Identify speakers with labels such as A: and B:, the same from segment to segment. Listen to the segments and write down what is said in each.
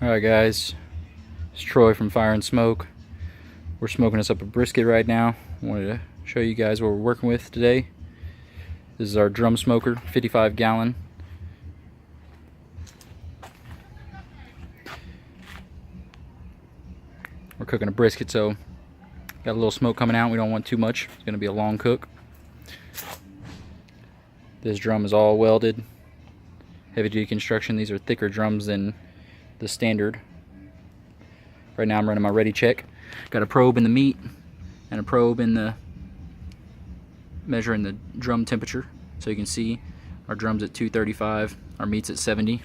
A: Alright guys, it's Troy from Fire and Smoke. We're smoking us up a brisket right now. I wanted to show you guys what we're working with today. This is our drum smoker, 55 gallon. We're cooking a brisket, so got a little smoke coming out. We don't want too much. It's going to be a long cook. This drum is all welded, heavy duty construction. These are thicker drums than the standard. Right now I'm running my ready check. Got a probe in the meat and a probe in the measuring the drum temperature, so you can see our drum's at 235, our meat's at 70.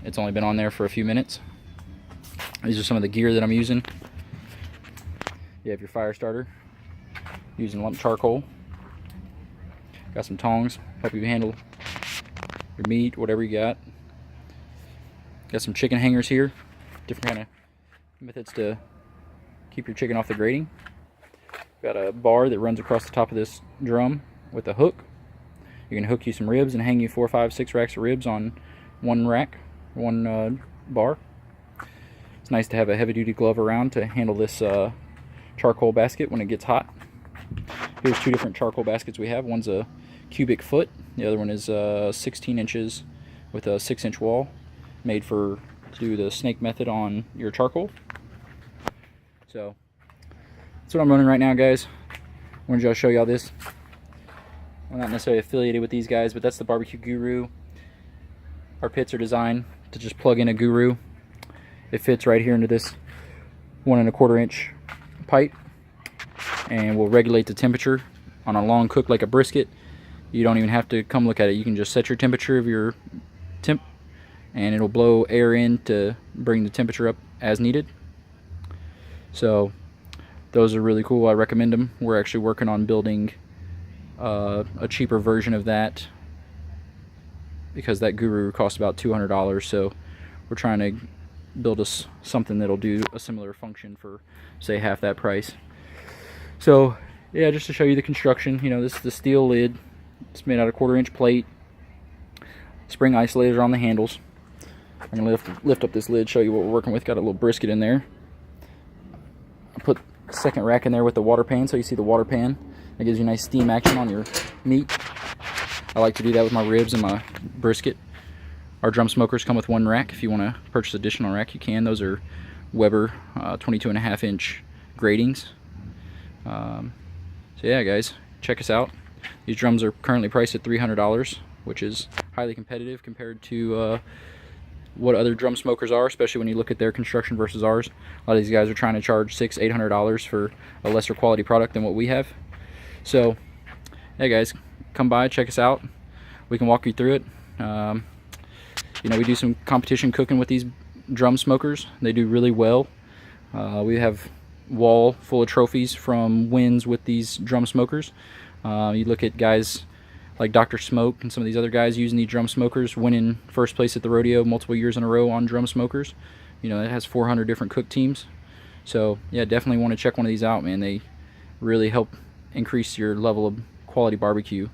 A: It's only been on there for a few minutes. These are some of the gear that I'm using. You have your fire starter, using lump charcoal. Got some tongs, help you handle your meat, whatever you got. Got some chicken hangers here, different kind of methods to keep your chicken off the grating. Got a bar that runs across the top of this drum with a hook. You can hook you some ribs and hang you 4, 5, 6 racks of ribs on one rack, one bar. It's nice to have a heavy-duty glove around to handle this charcoal basket when it gets hot. Here's two different charcoal baskets we have. One's a cubic foot, the other one is 16 inches with a 6-inch wall, made to do the snake method on your charcoal. So that's what I'm running right now, guys. I wanted to show y'all this. I'm not necessarily affiliated with these guys, but that's the Barbecue Guru. Our pits are designed to just plug in a Guru. It fits right here into this 1 1/4 inch pipe, and will regulate the temperature on a long cook like a brisket. You don't even have to come look at it. You can just set your temperature of your temp, and it'll blow air in to bring the temperature up as needed. So those are really cool. I recommend them. We're actually working on building a cheaper version of that, because that Guru costs about $200. So we're trying to build us something that'll do a similar function for, say, half that price. So yeah, just to show you the construction. You know, this is the steel lid. It's made out of 1/4 inch plate. Spring isolators on the handles. I'm gonna lift up this lid, show you what we're working with. Got a little brisket in there. I put a second rack in there with the water pan, so you see the water pan. That gives you nice steam action on your meat. I like to do that with my ribs and my brisket. Our drum smokers come with one rack. If you want to purchase additional rack, you can. Those are Weber 22.5 inch gratings. So yeah, guys, check us out. These drums are currently priced at $300, which is highly competitive compared to what other drum smokers are, especially when you look at their construction versus ours. A lot of these guys are trying to charge $600, $800 for a lesser quality product than what we have. So yeah, guys, come by, check us out. We can walk you through it. You know, we do some competition cooking with these drum smokers. They do really well. We have wall full of trophies from wins with these drum smokers. You look at guys like Dr. Smoke and some of these other guys using these drum smokers, winning first place at the rodeo multiple years in a row on drum smokers. You know, it has 400 different cook teams. So yeah, definitely want to check one of these out, man. They really help increase your level of quality barbecue.